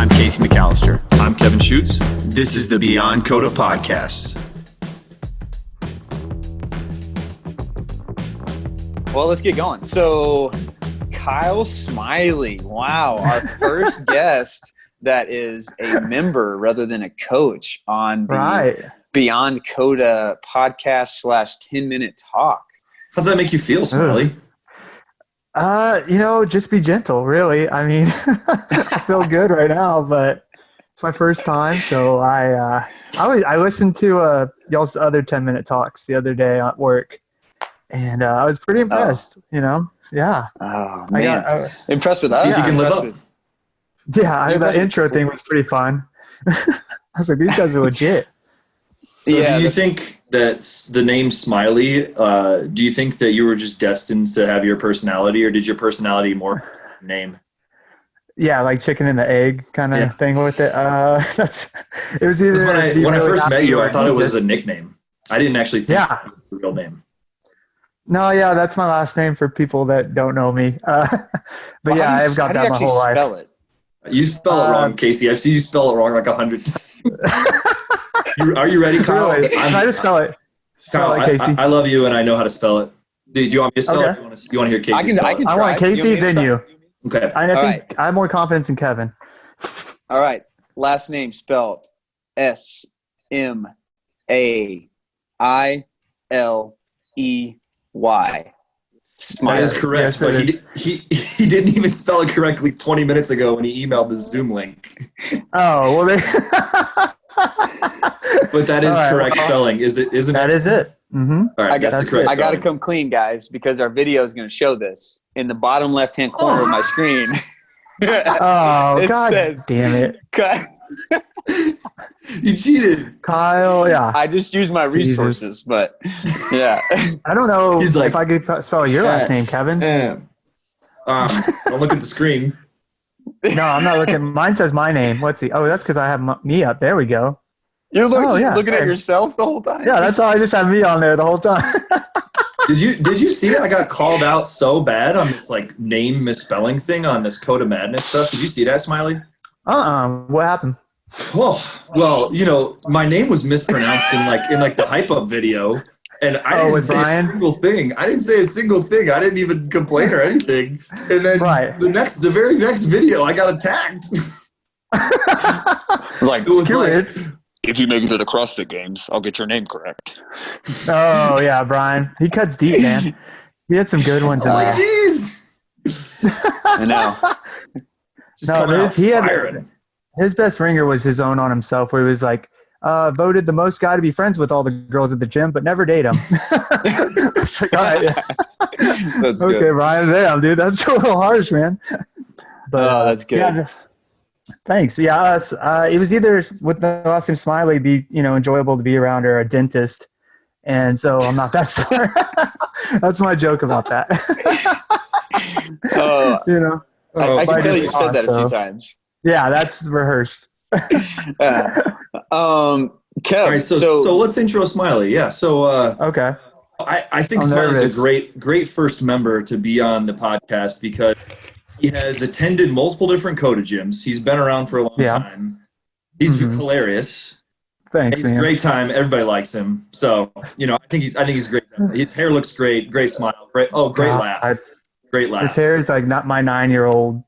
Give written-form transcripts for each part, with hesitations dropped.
I'm Casey McAllister. I'm Kevin Schutz. This is the Beyond Coda podcast. Well, let's get going. So, Kyle Smailey. Wow, our first guest that is a member rather than a coach on the Beyond Coda podcast / 10-minute talk. How's that make you feel, Smailey? Just be gentle, really. I mean, I feel good right now, but it's my first time. So I listened to y'all's other 10-minute talks the other day at work, and I was pretty impressed, Yeah. Oh, man. Impressed with us? See if you can live up. That intro thing was pretty fun. I was like, these guys are legit. So do you think that the name Smailey, do you think that you were just destined to have your personality, or did your personality more name? Yeah, like chicken and the egg kind of thing with it. It was either when I first met you, I thought it was a nickname. I didn't actually think it was a real name. No, that's my last name for people that don't know me. I've got that my whole life. Spell it? You spell it wrong, Casey. I've seen you spell it wrong like 100 times. Are you ready, Kyle? Really? Try to spell it. Kyle, Casey. I love you and I know how to spell it. Do you want me to spell it? You want to hear Casey spell it? I want Casey, then you. Okay. I think I have more confidence in Kevin. All right. Last name spelled Smailey. That is correct, but he didn't even spell it correctly 20 minutes ago when he emailed the Zoom link. Oh, well, but that is correct spelling, isn't it? That is it. Mm-hmm. All right, that's the correct spelling. I got to come clean, guys, because our video is going to show this. In the bottom left-hand corner of my screen. Oh, God damn it. You cheated. Kyle, I just used my resources, but yeah. I don't know if I could spell your last name, Kevin. Don't look at the screen. No, I'm not looking. Mine says my name. Let's see. Oh, that's because I have me up. There we go. You're looking at yourself the whole time? Yeah, that's all. I just have me on there the whole time. Did you see that I got called out so bad on this name misspelling thing on this Coda Madness stuff? Did you see that, Smailey? What happened? Oh, well, my name was mispronounced in the hype up video, and I didn't say a single thing. I didn't say a single thing. I didn't even complain or anything. And then the very next video, I got attacked. If you make it to the CrossFit Games, I'll get your name correct. Oh yeah, Brian. He cuts deep, man. He had some good ones in there. Jeez. I know. His best ringer was his own on himself, where he was like, voted the most guy to be friends with all the girls at the gym, but never date them. It's like, all right. That's okay, good. Brian, damn, dude, that's a little harsh, man. But that's good. Yeah, thanks. Yeah, it was either with the last name Smailey, be enjoyable to be around, or a dentist, and so I'm not that smart. That's my joke about that. I can tell you said that a few times. Yeah, that's rehearsed. Kev, all right, so let's intro Smailey. Yeah, so okay. I think Smailey's a great first member to be on the podcast because he has attended multiple different Coda gyms. He's been around for a long time. He's hilarious. Thanks, man. He's a great time. Everybody likes him. So, I think he's great. His hair looks great. Great smile. Great laugh. Great laugh. His hair is like not my 9-year-old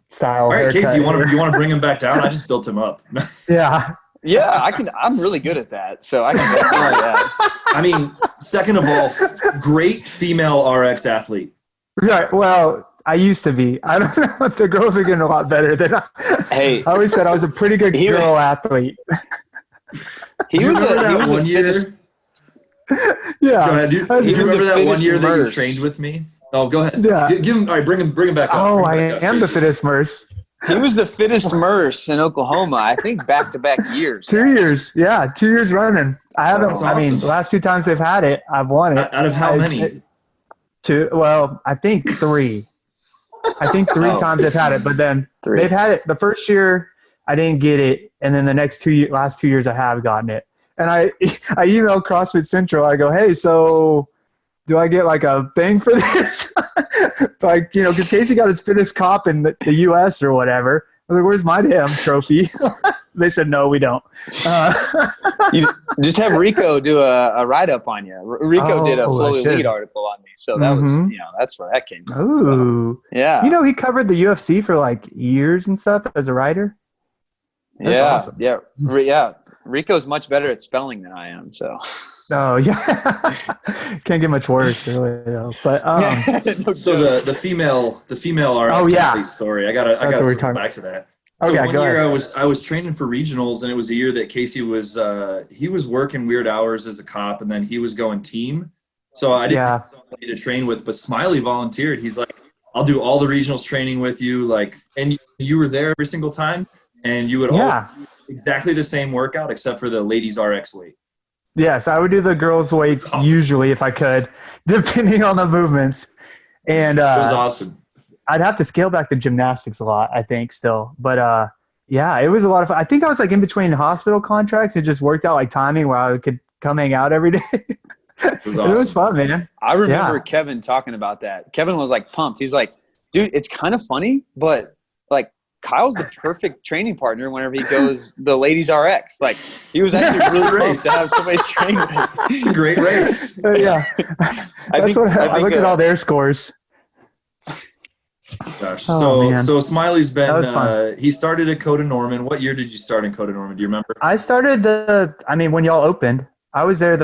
style. All right, haircut. Casey, you want to bring him back down? I just built him up. Yeah. Yeah, I'm really good at that, so I can definitely do that. I mean, second of all, great female RX athlete. Right. Well, I used to be. I don't know if the girls are getting a lot better than I. Hey, I always said I was a pretty good girl athlete. He was one year. Yeah. Go ahead. Do you remember that 1 year that you trained with me? Oh, go ahead. Yeah. Give him. All right, bring him back up. Oh, I am the fittest Merce. He was the fittest Merce in Oklahoma, I think, back-to-back years. 2 years. Yeah, 2 years running. I haven't. Awesome. I mean, the last 2 times they've had it, I've won it. Out of how many? 2. Well, I think 3. I think 3 times they've had it, but then they've had it. The first year I didn't get it, and then the last 2 years I have gotten it. And I emailed CrossFit Central. I go, hey, so do I get like a thing for this? Like, because Casey got his fittest cop in the U.S. or whatever. was like, where's my damn trophy? They said, no, we don't. You just have Rico do a write-up on you. Rico did a Flow Elite article on me. So that was, that's where that came from. Ooh. So, yeah. You know, he covered the UFC for like years and stuff as a writer. That's awesome. Yeah. Rico's much better at spelling than I am, so. Oh, yeah. Can't get much worse, really, though. But, so the female RX story, I gotta circle back to that. So one year I was training for regionals, and it was a year that Casey was he was working weird hours as a cop, and then he was going team. So I didn't have somebody to train with, but Smailey volunteered. He's like, I'll do all the regionals training with you, like, and you were there every single time, and you would all do exactly the same workout except for the ladies RX weight. Yes, I would do the girls' weights usually if I could, depending on the movements. And it was awesome. I'd have to scale back the gymnastics a lot, I think, still. But, it was a lot of fun. I think I was, like, in between hospital contracts. It just worked out, like, timing where I could come hang out every day. It was awesome. It was fun, man. I remember Kevin talking about that. Kevin was, like, pumped. He's like, dude, it's kind of funny, but, like, Kyle's the perfect training partner whenever he goes the ladies RX. Like, he was actually really pumped to have somebody train with him. It's a great race. I look at all their scores. Gosh. So Smailey's been he started at Coda Norman. What year did you start in Coda Norman? Do you remember? I started when y'all opened. I was there.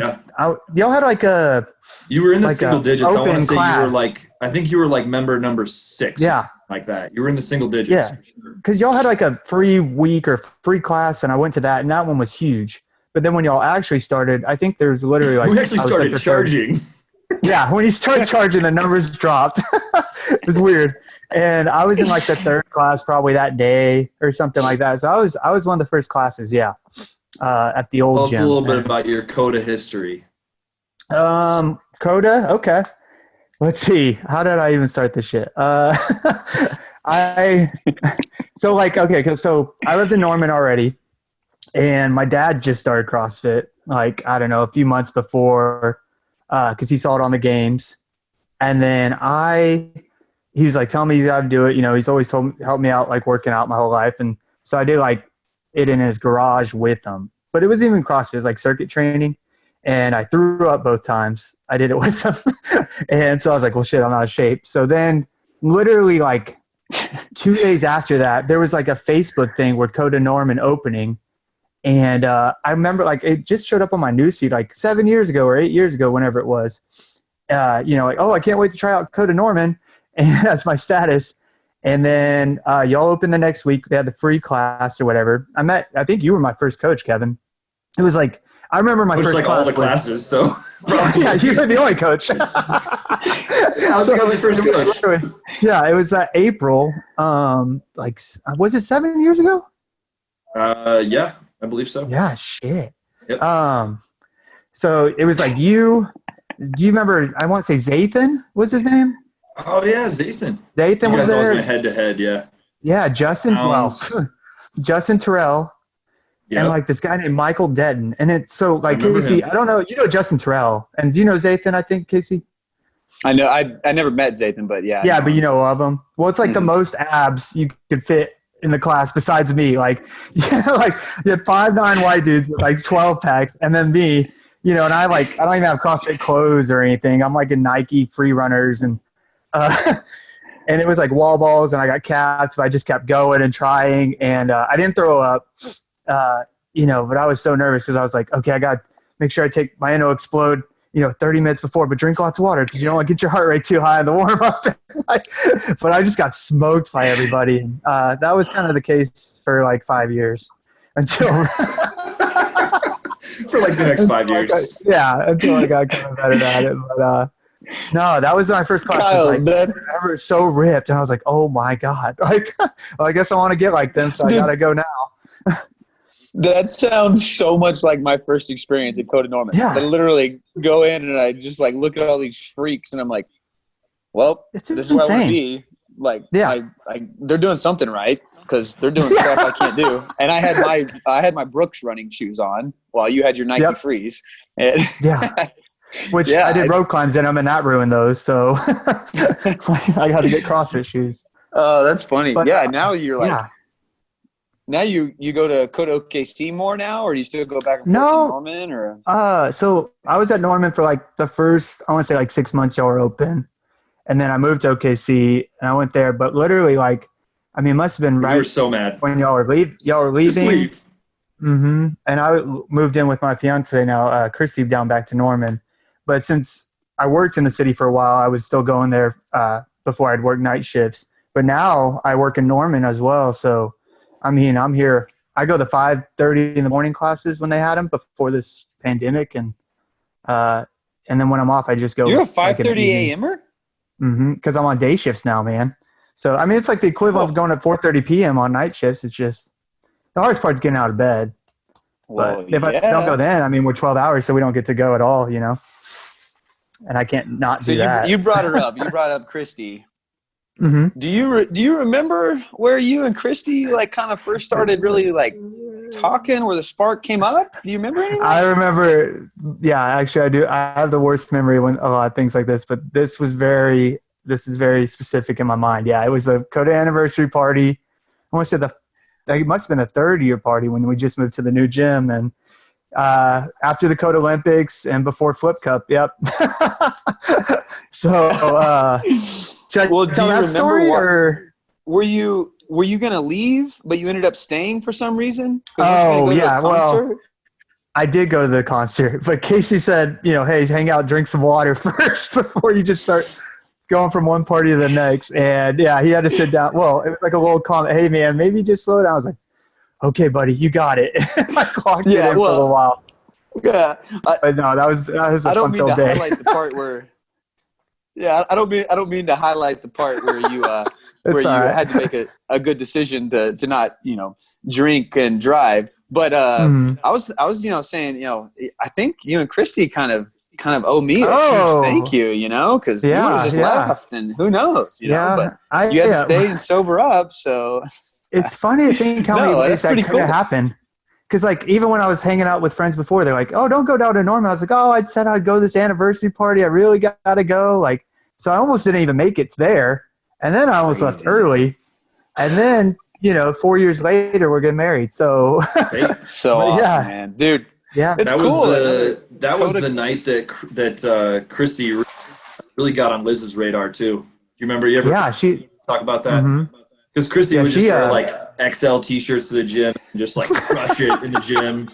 Y'all had like a. You were in the single digits. I want to say you were like. I think you were like member number 6. Yeah. Like that. You were in the single digits. Yeah. Because y'all had like a free week or free class, and I went to that, and that one was huge. But then when y'all actually started, I think there's literally like. We actually started charging. Yeah, when you started charging, the numbers dropped. It was weird. And I was in like the 3rd class probably that day or something like that. So I was one of the first classes, at the old gym. Tell us a little bit about your Coda history. Coda? Okay. Let's see. How did I even start this shit? So I lived in Norman already, and my dad just started CrossFit, like, I don't know, a few months before, because he saw it on the games. And then he was like, tell me how to do it. You know, he's always helped me out, like, working out my whole life. And so I did, like, it in his garage with him. But it wasn't even CrossFit. It was, like, circuit training. And I threw up both times. I did it with him. And so I was like, well, shit, I'm out of shape. So then literally, like, 2 days after that, there was, like, a Facebook thing with Coda Norman opening. And I remember, like, it just showed up on my newsfeed, like, 7 years ago or 8 years ago, whenever it was. Like, oh, I can't wait to try out Coda Norman. And that's my status. And then y'all opened the next week. They had the free class or whatever. I think you were my first coach, Kevin. It was like, I remember my first like class. All the classes, so. Yeah, you were the only coach. I was the only first coach. Yeah, it was April. Was it 7 years ago? Yeah, I believe so. Yeah, shit. Yep. So it was like you. Do you remember? I want to say Zathan was his name. Oh yeah, Zathan. Zathan was there. Always went head-to-head, yeah. Yeah, Justin Terrell. Yep. And like this guy named Michael Dedden. And it's so like Casey, I don't know, you know Justin Terrell. And do you know Zathan, I think, Casey? I know I never met Zathan, but yeah. Yeah, but you know of him. Well, it's like the most abs you could fit in the class besides me. Like, like you had 5'9" white dudes with like 12 packs, and then me, and I don't even have CrossFit clothes or anything. I'm like in Nike free runners and and it was like wall balls, and I got capped, but I just kept going and trying, and I didn't throw up. But I was so nervous because I was like, okay, I got to make sure I take my Endo Explode, 30 minutes before, but drink lots of water because you don't want to get your heart rate too high in the warm up. But I just got smoked by everybody. And, that was kind of the case for like 5 years until for like the next 5 years. Until I got kind of better at it. But, no, that was my first class. Kyle, I was so ripped, and I was like, oh my God. Like, well, I guess I want to get like them, so I got to go now. That sounds so much like my first experience at Coda Norman. Yeah. I literally go in and I just like look at all these freaks and I'm like, well, this is where I want to be. Like, they're doing something right because they're doing stuff I can't do. And I had my Brooks running shoes on while you had your Nike Freeze. And Which I did rope climbs in them, and that ruined those. So I had to get CrossFit shoes. Oh, that's funny. But, now you're like now you go to Coda OKC more now, or do you still go back and forth to Norman? Or so I was at Norman for like the first, I want to say like 6 months y'all were open, and then I moved to OKC and I went there. But literally, like, I mean, it must have been right. You were so mad when y'all were leaving. Just leave. Mm-hmm. And I moved in with my fiance now, Christy, down back to Norman. But since I worked in the city for a while, I was still going there before I'd work night shifts. But now I work in Norman as well. So, I mean, I'm here. I go to 5:30 in the morning classes when they had them before this pandemic. And then when I'm off, I just go. You're a 5:30 a.m.er? Mm-hmm. Because I'm on day shifts now, man. So, I mean, it's like the equivalent of going at 4:30 p.m. on night shifts. It's just the hardest part is getting out of bed. Well, but if I don't go then, I mean, we're 12 hours, so we don't get to go at all, you know. And I can't not do that. You brought her up. You brought up Christy. Mm-hmm. Do you remember where you and Christy like kind of first started really like talking, where the spark came up? Do you remember anything? I remember. Yeah, actually, I do. I have the worst memory when a lot of things like this, but this is very specific in my mind. Yeah, it was the Coda anniversary party. I want to say it must have been the third year party when we just moved to the new gym, and after the Coda Olympics and before Flip Cup. Yep. So, should I tell that story, or were you gonna leave, but you ended up staying for some reason? Oh yeah, well, I did go to the concert, but Casey said, you know, hey, hang out, drink some water first before you just start going from one party to the next. And yeah, he had to sit down. Well, it was like a little comment. Hey man, maybe just slow down. I was like, okay, buddy, you got it. I clocked it in for a little while. Yeah. But no, that was a fun-filled day. Highlight the part where, yeah, I don't mean to highlight the part where you had to make a good decision to not, you know, drink and drive. But I was saying, I think you and Christy kind of owe me a huge thank you, you know, because you would have just left, and who knows, you know. But you had to stay and sober up, so it's funny to think how many ways that could have happened. Because like even when I was hanging out with friends before, they're like, "Oh, don't go down to Norman." I was like, "Oh, I said I'd go to this anniversary party. I really got to go." Like, so I almost didn't even make it there, and then I almost left early, and then 4 years later we're getting married. So so awesome, man, dude. Yeah, it's cool. That was the night that Christy really got on Liz's radar too. Do you remember? You ever she talk about that? Because Christy would just wear like XL T-shirts to the gym and just like crush it in the gym.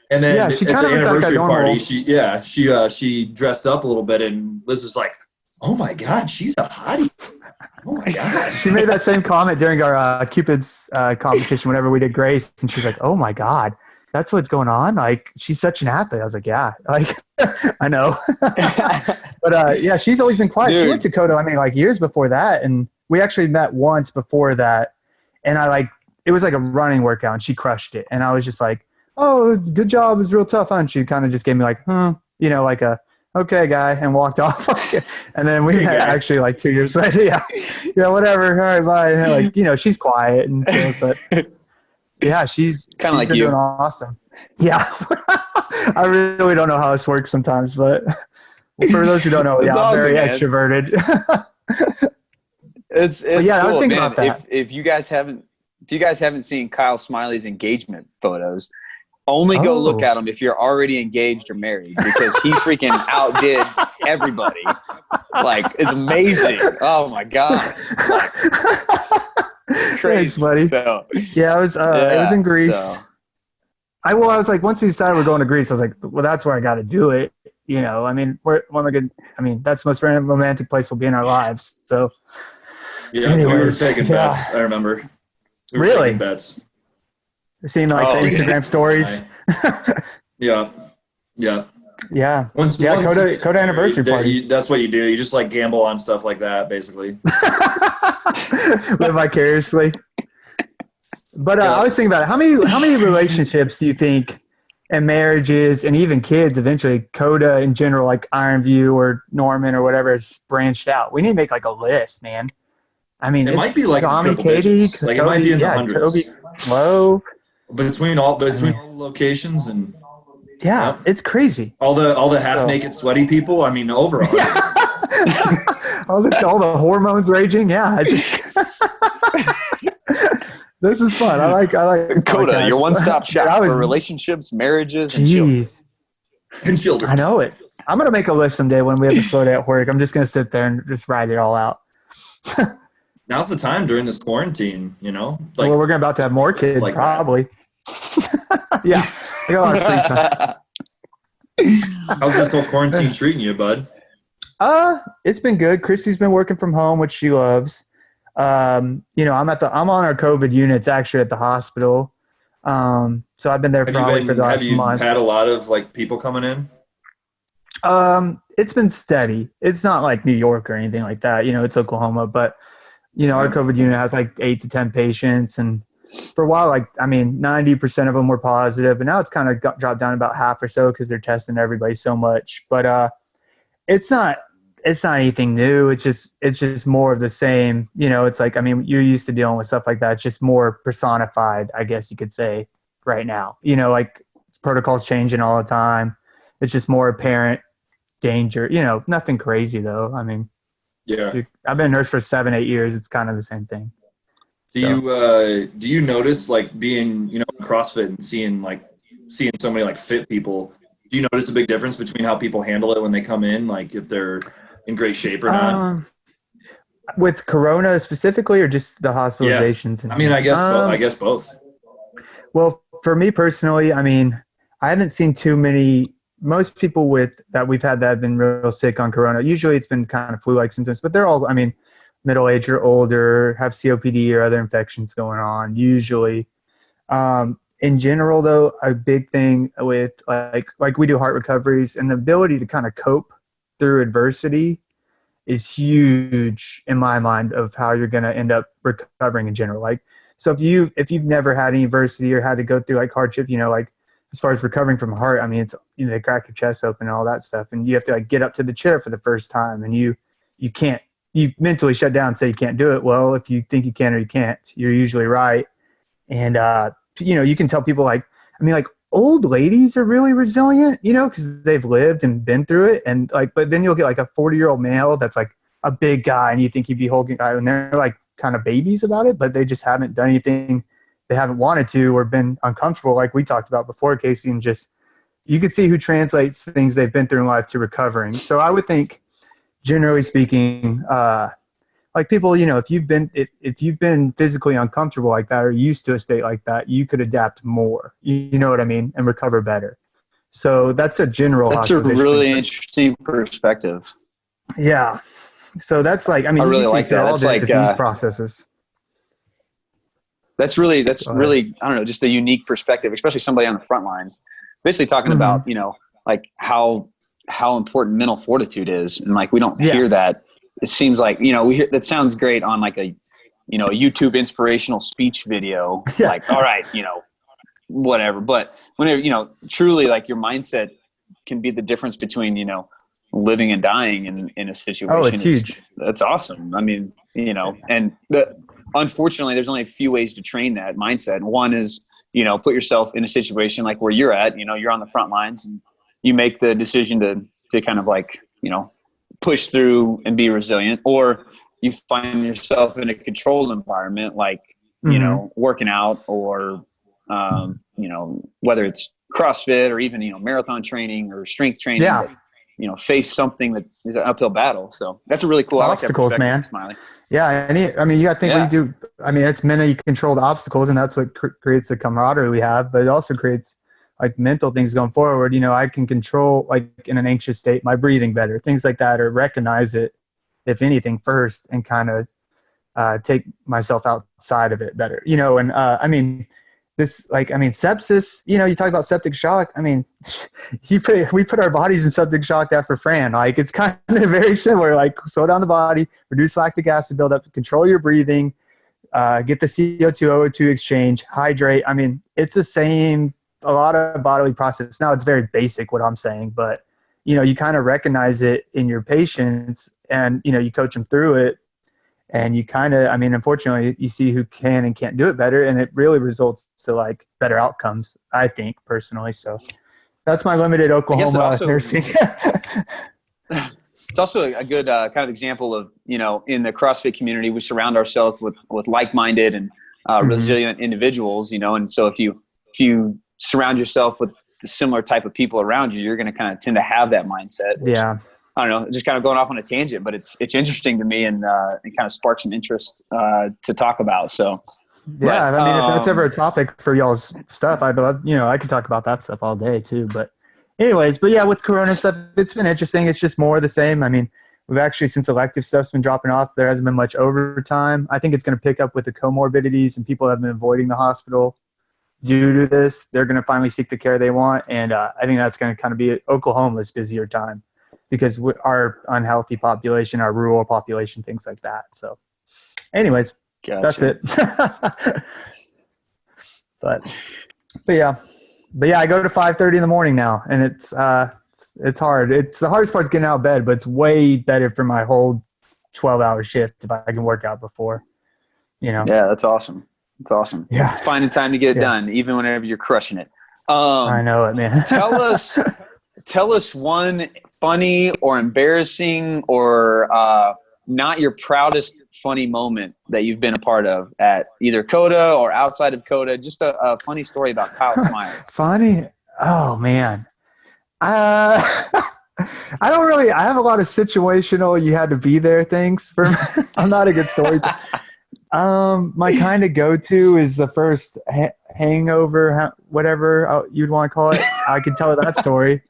And then at the anniversary party, she dressed up a little bit, and Liz was like, "Oh my God, she's a hottie." Oh my God. She made that same comment during our Cupid's competition whenever we did Grace, and she's like, "Oh my God, that's what's going on? Like, she's such an athlete." I was like, "Yeah, like I know." But yeah, she's always been quiet. Dude. She went to Coda, I mean, like years before that, and we actually met once before that, and it was like a running workout, and she crushed it, and I was just like, "Oh, good job, it was real tough, huh?" And she kind of just gave me like, like a okay guy, and walked off. And then we had actually like 2 years later, yeah, whatever, all right, bye. And, like, she's quiet and stuff, but yeah, she's kind of like you. Doing awesome. Yeah, I really don't know how this works sometimes, but for those who don't know, I'm awesome, very man. extroverted. It's cool, I was thinking about that. If you guys haven't seen Kyle Smailey's engagement photos, only go look at them if you're already engaged or married, because he freaking outdid everybody. Like, it's amazing. Oh my God. Crazy. Thanks, buddy. So, yeah, it was in Greece. So. I was like, once we decided we're going to Greece, I was like, well, that's where I got to do it. I mean, that's the most romantic place we'll be in our lives. So, yeah, anyways, we were taking bets. I remember. We were taking bets. Seeing the Instagram stories. Yeah. Coda anniversary party. That's what you do. You just like gamble on stuff like that, basically. Live vicariously. But I was thinking about it. How many relationships do you think, and marriages, and even kids eventually, Coda in general, like Ironview or Norman or whatever, has branched out? We need to make like a list, man. I mean, it might be like Tommy, triple digits. Katie, like it might be in the hundreds. Toby, Flo. Between all the locations and it's crazy. All the half naked sweaty people. I mean, overall. all the hormones raging. Yeah, This is fun. I like Coda, your one-stop shop for relationships, marriages, and children. And children. I know it. I'm going to make a list someday when we have a slow day at work. I'm just going to sit there and just write it all out. Now's the time during this quarantine, you know? Like, well, we're about to have more kids, like probably. Yeah. I got a lot of free time. How's this whole quarantine treating you, bud? It's been good. Christy's been working from home, which she loves. I'm on our COVID units actually at the hospital. So I've been there probably for the last month. Have you had a lot of like people coming in? It's been steady. It's not like New York or anything like that. It's Oklahoma, but our COVID unit has like 8 to 10 patients, and for a while, 90% of them were positive, and now it's kind of dropped down about half or so because they're testing everybody so much. But it's not anything new. It's just more of the same. It's like, you're used to dealing with stuff like that. It's just more personified, I guess you could say, right now. Like protocols changing all the time. It's just more apparent danger. Nothing crazy though. Yeah. I've been a nurse for 7-8 years. It's kind of the same thing. Do you notice like being, in CrossFit and seeing so many like fit people, do you notice a big difference between how people handle it when they come in, like if they're in great shape or not? With Corona specifically, or just the hospitalizations? Yeah. I guess both. Well, for me personally, I haven't seen too many. Most people that we've had that have been real sick on Corona, usually it's been kind of flu-like symptoms, but they're all, middle-aged or older, have COPD or other infections going on, usually. In general, though, a big thing with, like we do heart recoveries, and the ability to kind of cope through adversity is huge in my mind of how you're going to end up recovering in general. Like, so if you've never had any adversity or had to go through like hardship, as far as recovering from a heart, it's, they crack your chest open and all that stuff. And you have to like get up to the chair for the first time, and you mentally shut down and say you can't do it. Well, if you think you can or you can't, you're usually right. And, you can tell people like old ladies are really resilient, because they've lived and been through it. And but then you'll get like a 40-year-old male that's like a big guy, and you think he'd be holding guy, and they're like kind of babies about it, but they just haven't done anything they haven't wanted to or been uncomfortable, like we talked about before, Casey, and just you could see who translates things they've been through in life to recovering. So I would think, generally speaking, like people, if you've been physically uncomfortable like that or used to a state like that, you could adapt more, you know what I mean, and recover better. So that's a general. That's a really interesting perspective. Yeah. So that's like, I really like that. That's like disease processes. That's really, I don't know, just a unique perspective, especially somebody on the front lines, basically talking about, like how important mental fortitude is. And like, we don't hear that. It seems like, we hear that sounds great on like a, a YouTube inspirational speech video, like, all right, whatever. But whenever, truly like your mindset can be the difference between, living and dying in a situation. Oh, it's huge. That's awesome. And unfortunately, there's only a few ways to train that mindset. And one is, put yourself in a situation like where you're at, you're on the front lines and you make the decision to kind of like, push through and be resilient, or you find yourself in a controlled environment, like, working out or, whether it's CrossFit or even, marathon training or strength training, face something that is an uphill battle. So that's a really cool obstacles, man. Smailey. Yeah. And you got to think what you do. It's mentally controlled obstacles, and that's what creates the camaraderie we have, but it also creates like mental things going forward. I can control, like in an anxious state, my breathing better, things like that, or recognize it, if anything, first, and kind of take myself outside of it better, and sepsis, you talk about septic shock. We put our bodies in septic shock after Fran. Like, it's kind of very similar, like slow down the body, reduce lactic acid buildup, control your breathing, get the CO2, O2 exchange, hydrate. It's the same, a lot of bodily process. Now it's very basic what I'm saying, but you kind of recognize it in your patients, and you coach them through it, and you kind of, unfortunately, you see who can and can't do it better, and it really results to like better outcomes, I think, personally. So that's my limited Oklahoma nursing. It's also a good kind of example of, in the CrossFit community, we surround ourselves with like-minded and resilient individuals, and so if you surround yourself with the similar type of people around you, you're going to kind of tend to have that mindset. Which, I don't know, just kind of going off on a tangent, but it's interesting to me and it kind of sparks some interest to talk about. So, yeah, but, I mean, if that's ever a topic for y'all's stuff, I could talk about that stuff all day too. But anyways, with Corona stuff, it's been interesting. It's just more of the same. I mean, we've actually, since elective stuff's been dropping off, there hasn't been much overtime. I think it's going to pick up with the comorbidities and people have been avoiding the hospital due to this. They're going to finally seek the care they want. And I think that's going to kind of be Oklahoma's busier time because our unhealthy population, our rural population, things like that. So anyways, that's it. but yeah, I go to 5:30 in the morning now, and it's hard. It's the hardest part is getting out of bed, but it's way better for my whole 12-hour shift if I can work out before. Yeah, that's awesome. It's awesome. Yeah, it's finding time to get it done, even whenever you're crushing it. I know it, man. tell us one funny or embarrassing or not your proudest funny moment that you've been a part of at either Coda or outside of Coda. Just a funny story about Kyle Smailey. Funny? Oh man. I don't really, I have a lot of situational, you had to be there things for me. I'm not a good storyteller. My kind of go-to is the first hangover, whatever you'd want to call it. I could tell that story.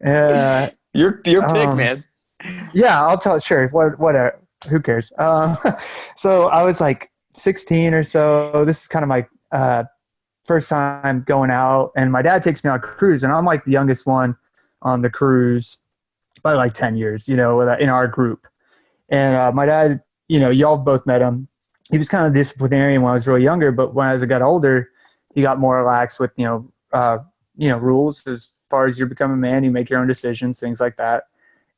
Your pick, man. Yeah, I'll tell it. Sure. Whatever. Who cares? So I was like 16 or so. This is kind of my first time going out, and my dad takes me on a cruise, and I'm like the youngest one on the cruise by like 10 years, in our group. And my dad, y'all both met him. He was kind of disciplinarian when I was really younger, but when I got older, he got more relaxed with, rules as far as you become a man, you make your own decisions, things like that.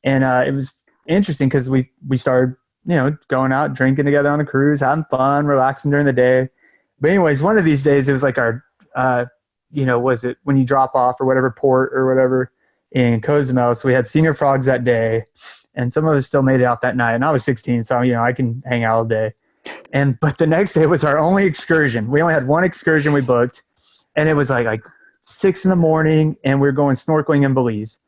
And it was interesting because we started, going out, drinking together on the cruise, having fun, relaxing during the day. But anyways, one of these days, it was like our, was it when you drop off or whatever port or whatever in Cozumel. So we had senior frogs that day, and some of us still made it out that night. And I was 16, so, I can hang out all day. But the next day was our only excursion. We only had one excursion we booked, and it was like 6 a.m, and we were going snorkeling in Belize.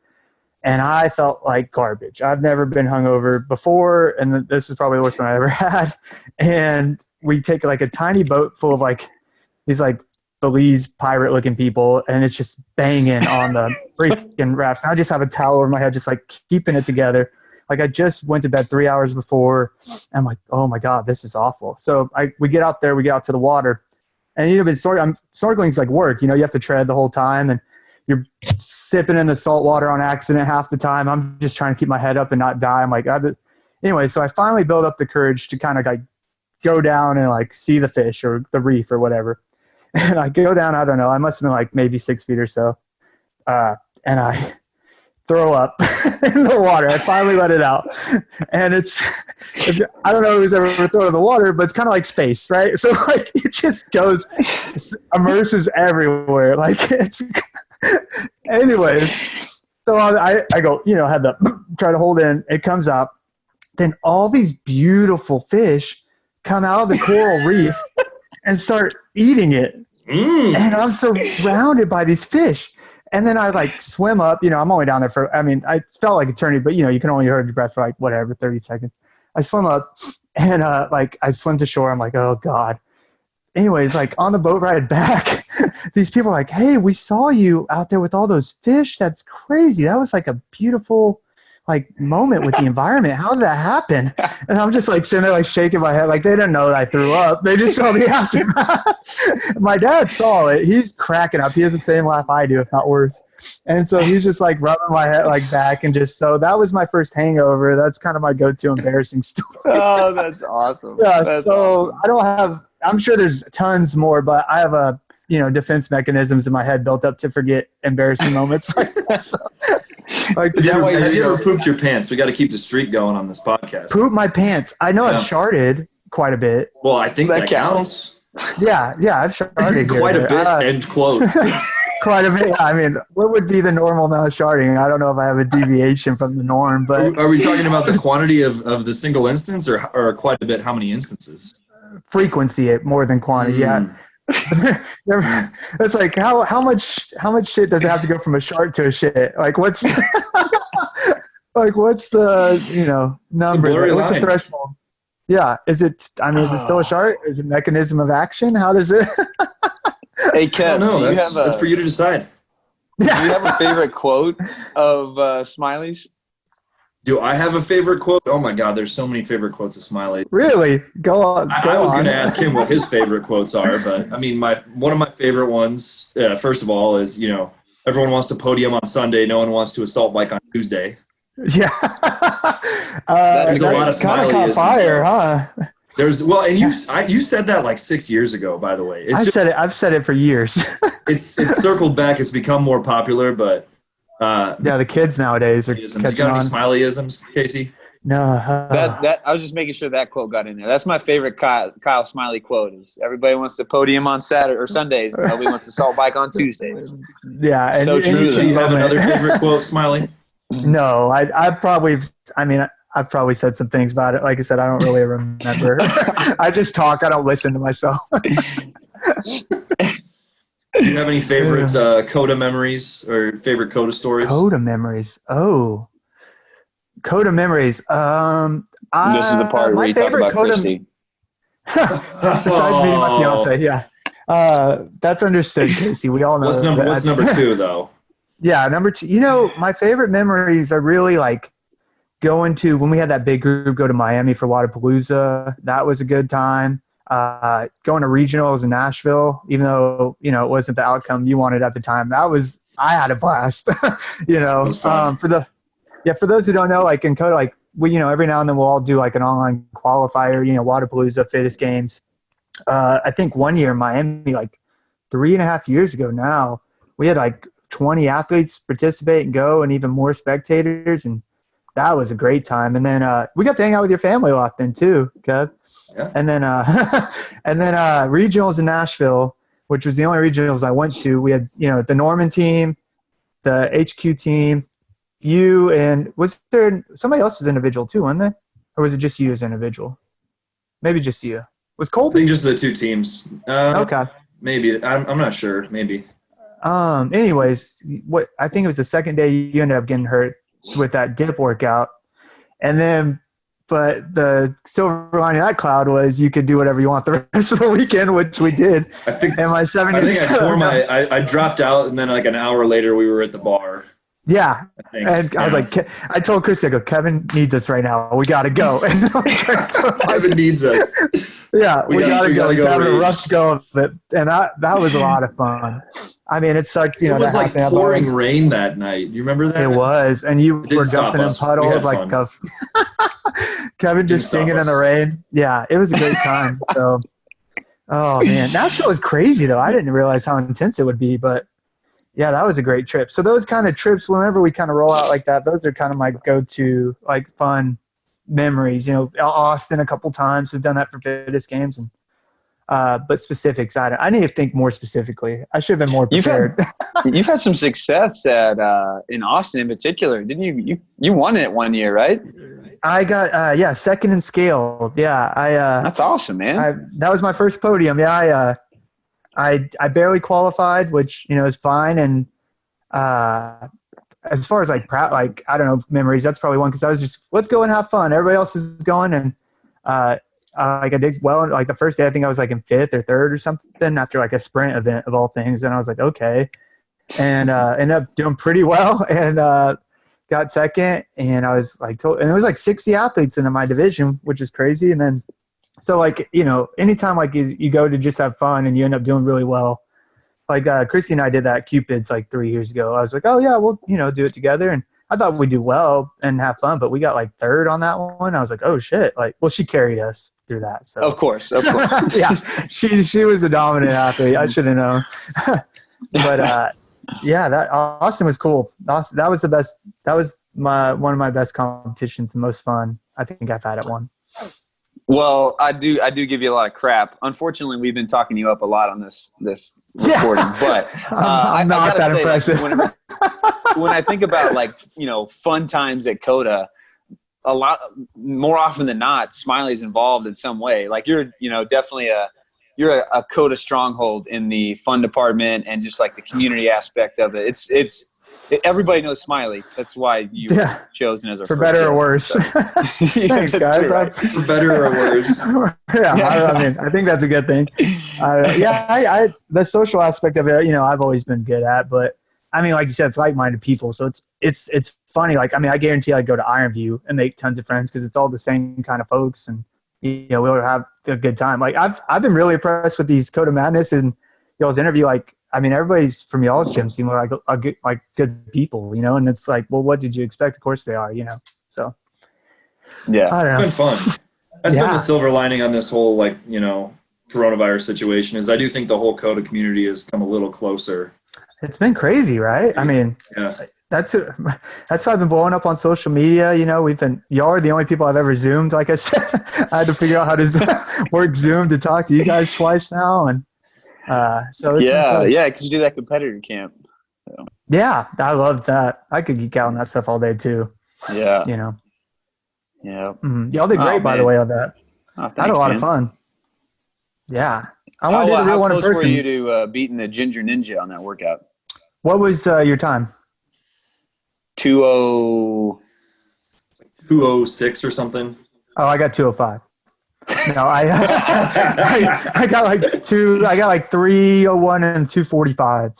And I felt like garbage. I've never been hungover before, and this is probably the worst one I ever had. And we take like a tiny boat full of these Belize pirate-looking people, and it's just banging on the freaking rafts. And I just have a towel over my head, just keeping it together. I just went to bed 3 hours before. I'm like, oh my God, this is awful. So we get out there, we get out to the water, and snorkeling's like work. You have to tread the whole time, and you're sipping in the salt water on accident half the time. I'm just trying to keep my head up and not die. I'm like, anyway. So I finally built up the courage to kind of go down and see the fish or the reef or whatever. And I go down. I don't know. I must have been maybe 6 feet or so, and I throw up in the water. I finally let it out. And I don't know who's ever thrown in the water, but it's kind of like space, right? So it just goes, immerses everywhere. Anyways, so I go, had to try to hold in. It comes up. Then all these beautiful fish come out of the coral reef and start eating it. And I'm surrounded by these fish. And then I swim up, I'm only down there I felt like eternity, but you can only hold your breath for 30 seconds. I swim up and I swim to shore. I'm like, oh God. Anyways, on the boat ride back, these people are like, hey, we saw you out there with all those fish. That's crazy. That was a beautiful moment with the environment. How did that happen? And I'm just sitting there shaking my head. They didn't know that I threw up. They just saw me after. My dad saw it. He's cracking up. He has the same laugh I do, if not worse. And so he's just rubbing my head back, and so that was my first hangover. That's kind of my go-to embarrassing story. Oh, that's awesome. Yeah. That's so awesome. I'm sure there's tons more, but I have a defense mechanisms in my head built up to forget embarrassing moments like that. So, have you ever pooped your pants? We got to keep the streak going on this podcast. Poop my pants. I know I've sharted quite a bit. Well, I think that counts. Yeah, I've sharted quite a bit. End quote. Quite a bit. I mean, what would be the normal amount of sharding? I don't know if I have a deviation from the norm, but are we talking about the quantity of the single instance, or quite a bit? How many instances? frequency more than quantity. Yeah. It's like how much shit does it have to go from a shark to a shit? Like what's what's the number? What's the threshold? Yeah, is it still a shark? Is it a mechanism of action? How does it? Hey, Kev, that's for you to decide. Do you have a favorite quote of Smailey's? Do I have a favorite quote? Oh my God, there's so many favorite quotes of Smailey. Really? Go on. I was going to ask him what his favorite quotes are, but I mean, one of my favorite ones, first of all, is everyone wants to podium on Sunday, no one wants to assault bike on Tuesday. Yeah, there's a lot of kind of caught fire, huh? You said that like 6 years ago, by the way. I've said it for years. it's circled back. It's become more popular, but. The kids nowadays are catching on. You got any Smailey-isms, Casey? No. That I was just making sure that quote got in there. That's my favorite Kyle Smailey quote is everybody wants to podium on Saturday or Sundays. Nobody wants to salt bike on Tuesdays. Yeah. So true. Do you have another favorite quote, Smailey? No, I've probably said some things about it. Like I said, I don't really remember. I just talk. I don't listen to myself. Do you have any favorite COTA memories or favorite COTA stories? COTA memories. Oh, COTA memories. This is the part where you talk about Christy. Besides meeting my fiance, yeah. That's understood, Casey. We all know. What's number two, though? Yeah, number two. My favorite memories are really like going to when we had that big group go to Miami for Wadapalooza. That was a good time. Going to regionals in Nashville, even though, it wasn't the outcome you wanted at the time. I had a blast, for those who don't know, like in COTA, like we, every now and then we'll all do like an online qualifier, Wadapalooza, Fittest Games. I think one year in Miami, like 3.5 years ago now, we had like 20 athletes participate and go and even more spectators. And that was a great time. And then we got to hang out with your family a lot then too, Kev. Yeah. And then regionals in Nashville, which was the only regionals I went to. We had, the Norman team, the HQ team, you, and was there somebody else was individual too, wasn't there? Or was it just you as individual? Maybe just you. Was Colby? I think just the two teams. Okay. Maybe. I'm not sure. Maybe. Anyways, I think it was the second day you ended up getting hurt with that dip workout. And then, but the silver lining of that cloud was you could do whatever you want the rest of the weekend, which we did. I think I dropped out, and then like an hour later we were at the bar. Yeah. And I was like, I told Chris, I go, Kevin needs us right now. We got to go. And Kevin needs us. Yeah, we got to go. He's having a rough go of it. And that was a lot of fun. I mean, it sucked. It was like pouring rain that night. You remember that? It was. And you were jumping in puddles like Kevin just singing in the rain. Yeah, it was a great time. So, oh, man. Nashville was crazy, though. I didn't realize how intense it would be, but yeah, that was a great trip. So those kind of trips, whenever we kind of roll out like that, those are kind of my go-to, like, fun memories. Austin a couple times. We've done that for Fittest Games. And but specifics, I need to think more specifically. I should have been more prepared. You've had some success in Austin in particular. Didn't you? You won it one year, right? I got, second in scale. Yeah. That's awesome, man. That was my first podium. Yeah, I barely qualified, which, is fine. And as far as like I don't know, memories, that's probably one because I was just, let's go and have fun. Everybody else is going. And I did well. Like the first day, I think I was like in 5th or 3rd or something after like a sprint event of all things. And I was like, okay. And ended up doing pretty well and got second. And I was like, and there was like 60 athletes in my division, which is crazy. And then, so like, anytime like you go to just have fun and you end up doing really well, like Christy and I did that Cupids like 3 years ago. I was like, oh yeah, we'll, do it together. And I thought we'd do well and have fun, but we got like 3rd on that one. I was like, oh shit. Like, well, she carried us through that. So Of course. yeah, she was the dominant athlete. I should have known. But yeah, that Austin was cool. Austin, that was the best. That was one of my best competitions, the most fun I think I've had at one. Well, I do give you a lot of crap. Unfortunately, we've been talking you up a lot on this recording, but I'm not that impressive. Like, when I think about like, fun times at COTA, a lot more often than not, Smailey's involved in some way. Like you're, definitely you're a CODA stronghold in the fun department and just like the community aspect of it. Everybody knows Smailey. That's why you were chosen as our for first better guest, or worse. So. Thanks, guys. True, right? For better or worse. I think that's a good thing. I the social aspect of it, I've always been good at, but I mean, like you said, it's like-minded people, so it's funny. Like, I mean, I guarantee I'd go to Ironview and make tons of friends because it's all the same kind of folks, and we'll have a good time. Like, I've been really impressed with these CODA Madness and y'all's interview. Like, I mean, everybody's from y'all's gym seem like good people, and it's like, well, what did you expect? Of course they are, So yeah, I don't know. It's been fun. That's been the silver lining on this whole coronavirus situation is I do think the whole CODA community has come a little closer. It's been crazy, right? I mean, that's why I've been blowing up on social media. Y'all are the only people I've ever Zoomed. Like I said, I had to figure out how to work Zoom to talk to you guys twice now, and so it's because you do that competitor camp. So. Yeah, I love that. I could geek out on that stuff all day too. Yeah, Yeah. Mm-hmm. Y'all did great, by the way, on that. Thanks, I had a lot of fun. Yeah, I want to do the real one in person. How close were you to beating the Ginger Ninja on that workout? What was your time? 2:06 or something. Oh, I got 2:05. No, I got like 3:01 and 2:45.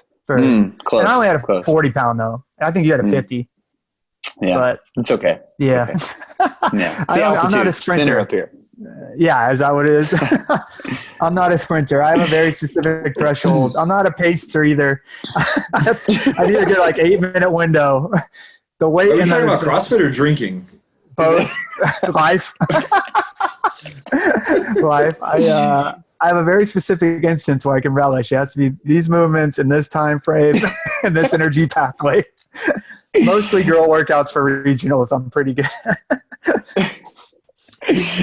Close. And I only had a close. 40-pound though. I think you had a 50. Yeah, but it's okay. Yeah, it's okay. Yeah, it's I'm not a sprinter up here. Yeah, is that what it is? I'm not a sprinter. I have a very specific threshold. I'm not a pacer either. I need to get like 8-minute window. The weight. Are you talking about CrossFit or drinking? Both. Life. Life. I have a very specific instance where I can relish. It has to be these movements in this time frame and this energy pathway. Mostly girl workouts for regionals. I'm pretty good.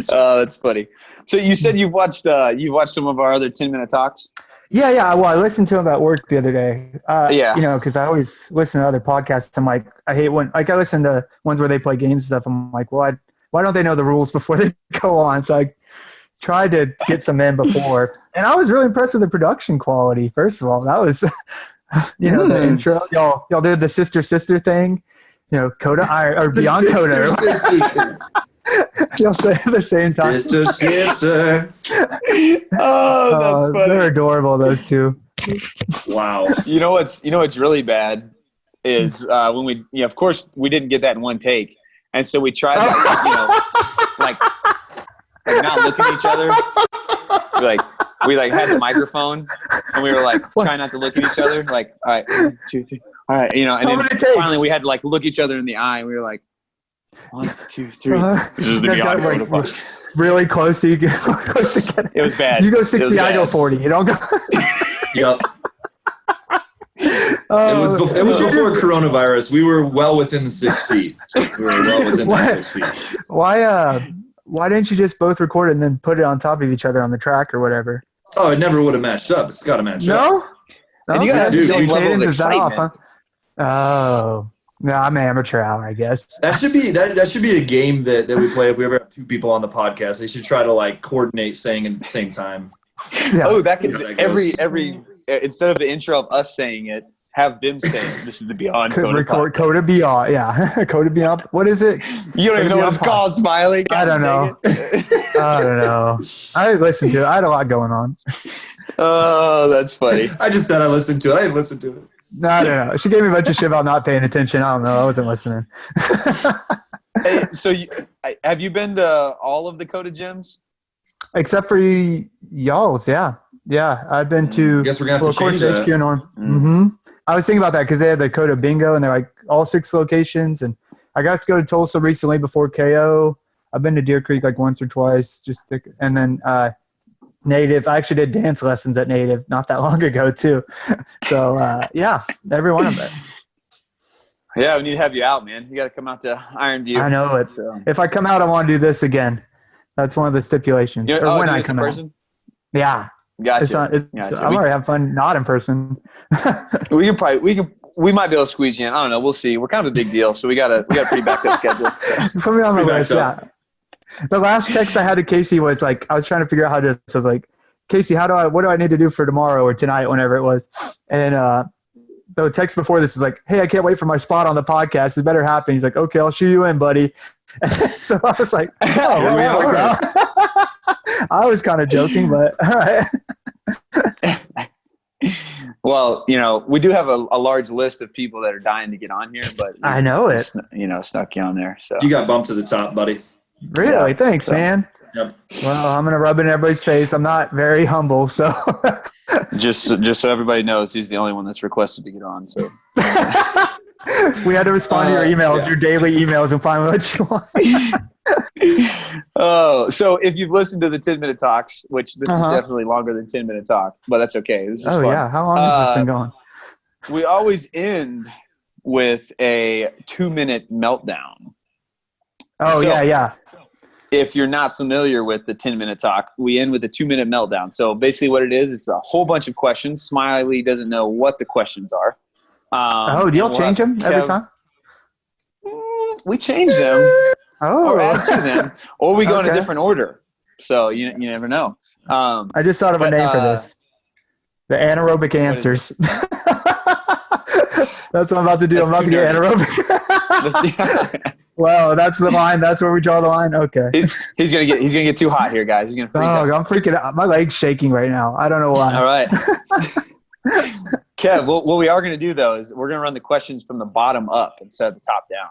Oh, that's funny. So you said you've watched some of our other 10-minute talks? Yeah. Well, I listened to them at work the other day. Because I always listen to other podcasts. I'm like, I hate when I listen to ones where they play games and stuff. I'm like, well, why don't they know the rules before they go on? So I tried to get some in before, and I was really impressed with the production quality. First of all, that was, the intro. Y'all did the sister thing. CODA or Beyond CODA. Y'all say at the same time. Sister. Oh, that's funny. They're adorable, those two. Wow. You know what's really bad is when we of course we didn't get that in one take, and so we tried like not looking at each other. We had the microphone and we were like trying not to look at each other. Like, all right, 1, 2, 3, all right, and then finally we had to look each other in the eye, and we were like, 1, 2, 3. This is the Beyond CODA podcast. Really close to get it was bad. You go 60, I go 40. You don't go. Yep. It was before coronavirus. We were well within the 6 feet. The 6 feet. Why didn't you just both record it and then put it on top of each other on the track or whatever? Oh, it never would have matched up. It's got to match up. No? And you got to have the same level of excitement. Huh? Oh. No, I'm an amateur hour, I guess. That should be a game that we play if we ever have 2 people on the podcast. They should try to coordinate saying at the same time. Yeah. Oh, that could every instead of the intro of us saying it, have them say it. This is the Beyond CODA record podcast. CODA Beyond, yeah. CODA Beyond. What is it? You don't even know what it's called, Smailey. I don't know. I don't know. I listened to it. I had a lot going on. Oh, that's funny. I just said I listened to it. I didn't listen to it. No. She gave me a bunch of shit about not paying attention. I don't know. I wasn't listening. Hey, so have you been to all of the CODA gyms? Except for y'all's, yeah. Yeah, I've been to. I guess we're going to have to change that. HQ Norm. Mm-hmm. I was thinking about that because they had the CODA Bingo, and they're like all 6 locations. And I got to go to Tulsa recently before KO. I've been to Deer Creek like once or twice. And then Native. I actually did dance lessons at Native not that long ago too. So yeah, every one of them. Yeah, we need to have you out, man. You got to come out to Ironview. I know it. So. If I come out, I want to do this again. That's one of the stipulations. Or when I come out. Yeah. Gotcha. I'm already having fun not in person. we can we might be able to squeeze you in. I don't know. We'll see. We're kind of a big deal, so we got a pretty backed up schedule. So. Put me on the list. Yeah. The last text I had to Casey was like, I was trying to figure out how to. So I was like, Casey, what do I need to do for tomorrow or tonight, whenever it was? And the text before this was like, hey, I can't wait for my spot on the podcast. It better happen. He's like, okay, I'll shoe you in, buddy. So I was like, oh, here we are. I was kind of joking, but all right. Well, we do have a large list of people that are dying to get on here, but I know it. Snuck you on there. So you got bumped to the top, buddy. Really? Yeah. Thanks, man. Yep. Well, I'm gonna rub it in everybody's face. I'm not very humble, so just so everybody knows, he's the only one that's requested to get on. So we had to respond to your emails, your daily emails, and find what you want. Oh, so if you've listened to the 10-minute talks, which this is definitely longer than 10-minute talk, but that's okay. This is fun. Yeah, how long has this been going? We always end with a 2-minute meltdown. Oh, so, yeah. If you're not familiar with the 10-minute talk, we end with a 2-minute meltdown. So basically what it is, it's a whole bunch of questions. Smiley doesn't know what the questions are. Do y'all change them every time? We change them or add to them, or we go in a different order. So you never know. I just thought of a name for this. The anaerobic answers. That's what I'm about to do. I'm about to get anaerobic. Well, that's the line. That's where we draw the line. Okay. He's gonna get too hot here, guys. He's gonna freeze out. I'm freaking out. My leg's shaking right now. I don't know why. All right. Kev, what we are gonna do though is we're gonna run the questions from the bottom up instead of the top down.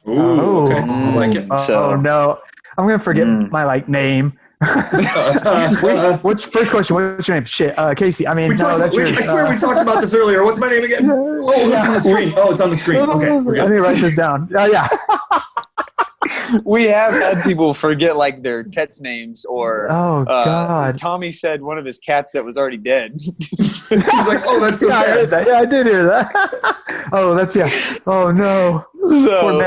Ooh, okay. I like it. Oh no, I'm gonna forget my name. First question? What's your name? Shit, Casey. I mean, that's yours. I swear we talked about this earlier. What's my name again? Oh, it's on the screen. It's on the screen. Okay, we're good. I need to write this down. Yeah. We have had people forget like their pets' names or. Oh God! Tommy said one of his cats that was already dead. He's like, "Oh, that's so sad." I heard that. Yeah, I did hear that. Oh, that's Oh no. So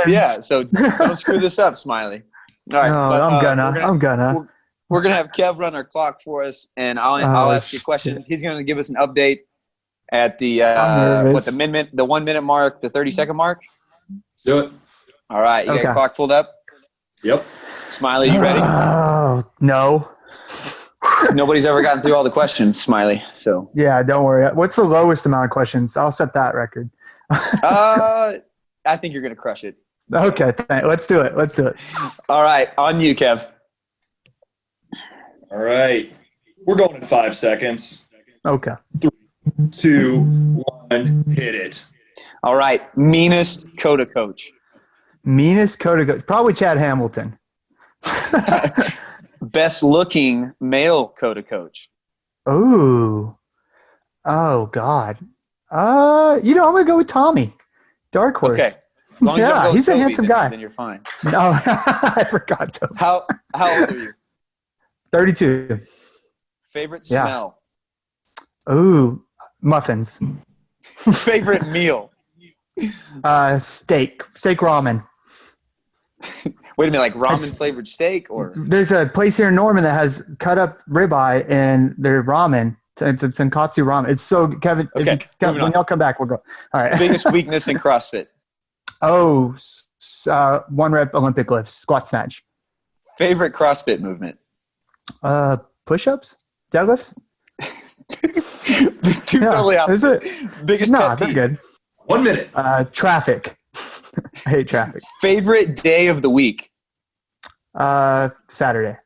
don't screw this up, Smiley. All right. I'm gonna. We're gonna have Kev run our clock for us, and I'll ask you questions. He's gonna give us an update at the the 1 minute mark, the 30-second mark. Do it. All right, you got your clock pulled up? Yep. Smiley, you ready? No. Nobody's ever gotten through all the questions, Smiley. So yeah, don't worry. What's the lowest amount of questions? I'll set that record. I think you're gonna crush it. Okay, let's do it. All right, on you, Kev. All right. We're going in 5 seconds. Okay. 3, 2, 1, hit it. All right. Meanest Coda coach. Meanest Coda coach. Probably Chad Hamilton. Best looking male Coda coach. Oh God. I'm going to go with Tommy. Dark horse. Okay. As long as you don't go he's Toby, a handsome guy. Then you're fine. No, I forgot Toby. How old are you? 32. Favorite smell? Ooh, muffins. Favorite meal? Steak ramen. Wait a minute, like ramen flavored steak, or? There's a place here in Norman that has cut up ribeye and their ramen. It's in Katsu ramen. It's so Kevin. Okay. When y'all come back, we'll go. All right. Biggest weakness in CrossFit? One rep Olympic lifts, squat snatch. Favorite CrossFit movement? Push-ups, deadlifts. Two totally opposite. Is it? Biggest pet they're peeve? good. 1 minute. Traffic. I hate traffic. Favorite day of the week? Saturday.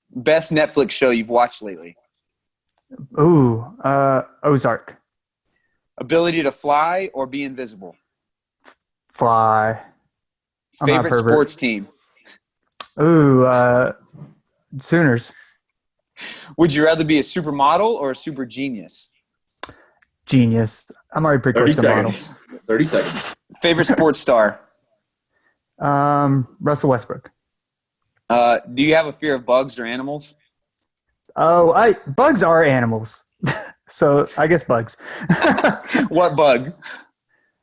Best Netflix show you've watched lately? Ooh, Ozark. Ability to fly or be invisible? Fly. Favorite sports team? Ooh, Sooners. Would you rather be a supermodel or a super genius? Genius. I'm already pretty close to model. 30 seconds. Favorite sports star? Russell Westbrook. Do you have a fear of bugs or animals? Bugs are animals. So I guess bugs. What bug?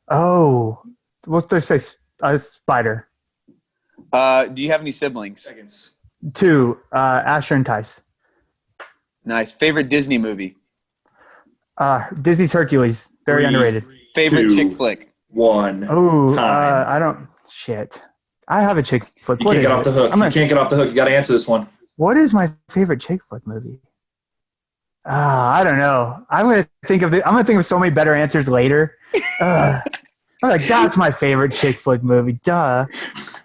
Oh, what's they say? A spider. Do you have any siblings? Seconds. 2, Asher and Tice. Nice. Favorite Disney movie? Disney's Hercules. Very underrated. Favorite chick flick? 1. Oh, I don't. Shit. I have a chick flick. You can't get off the hook. You can't get off the hook. You got to answer this one. What is my favorite chick flick movie? I don't know. I'm gonna think of so many better answers later. I'm like, that's my favorite chick flick movie. Duh.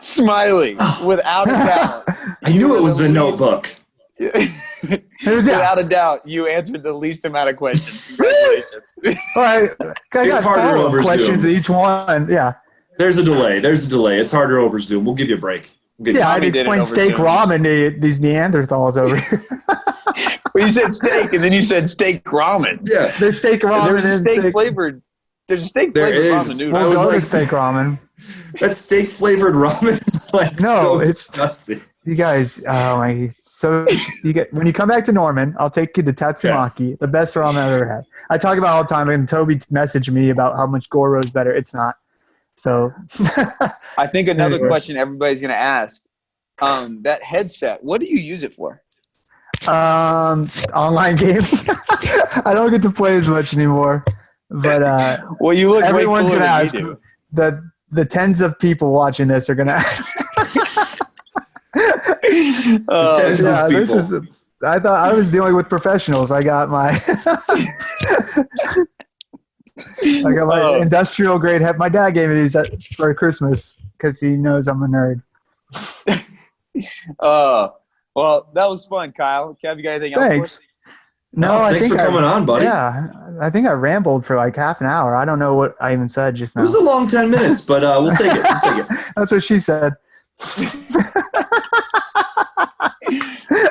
Smailey, without a doubt. I knew it was The Notebook. Without a doubt, you answered the least amount of questions. Congratulations. All right. I got follow-up questions each one. Yeah. There's a delay. It's harder over Zoom. We'll give you a break. I'd explain steak ramen to these Neanderthals over here. Well, you said steak, and then you said steak ramen. Yeah. There's steak ramen. There's a steak flavored. There's a steak flavored ramen noodle. We'll go to steak ramen. That steak flavored ramen is like it's disgusting. You guys, so when you come back to Norman, I'll take you to Tatsumaki, the best ramen I've ever had. I talk about it all the time, and Toby messaged me about how much Goro's better. It's not. So I think another question everybody's going to ask, that headset, what do you use it for? Online games. I don't get to play as much anymore, but well, you look everyone's going to ask. The tens of people watching this are going to ask. I thought I was dealing with professionals. I got my industrial grade head. My dad gave me these for Christmas because he knows I'm a nerd. Well, that was fun, Kyle. Kev, you got anything else? Thanks. No, thanks for coming on, buddy. Yeah, I think I rambled for like half an hour. I don't know what I even said just now. It was a long 10 minutes, but we'll take it. That's what she said.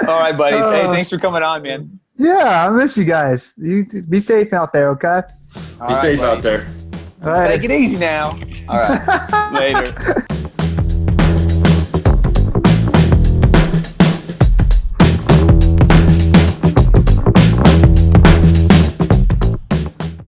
All right, buddy. Hey, thanks for coming on, man. Yeah, I miss you guys. You be safe out there, okay? Be safe out there. All right. Take it easy now. All right. Later.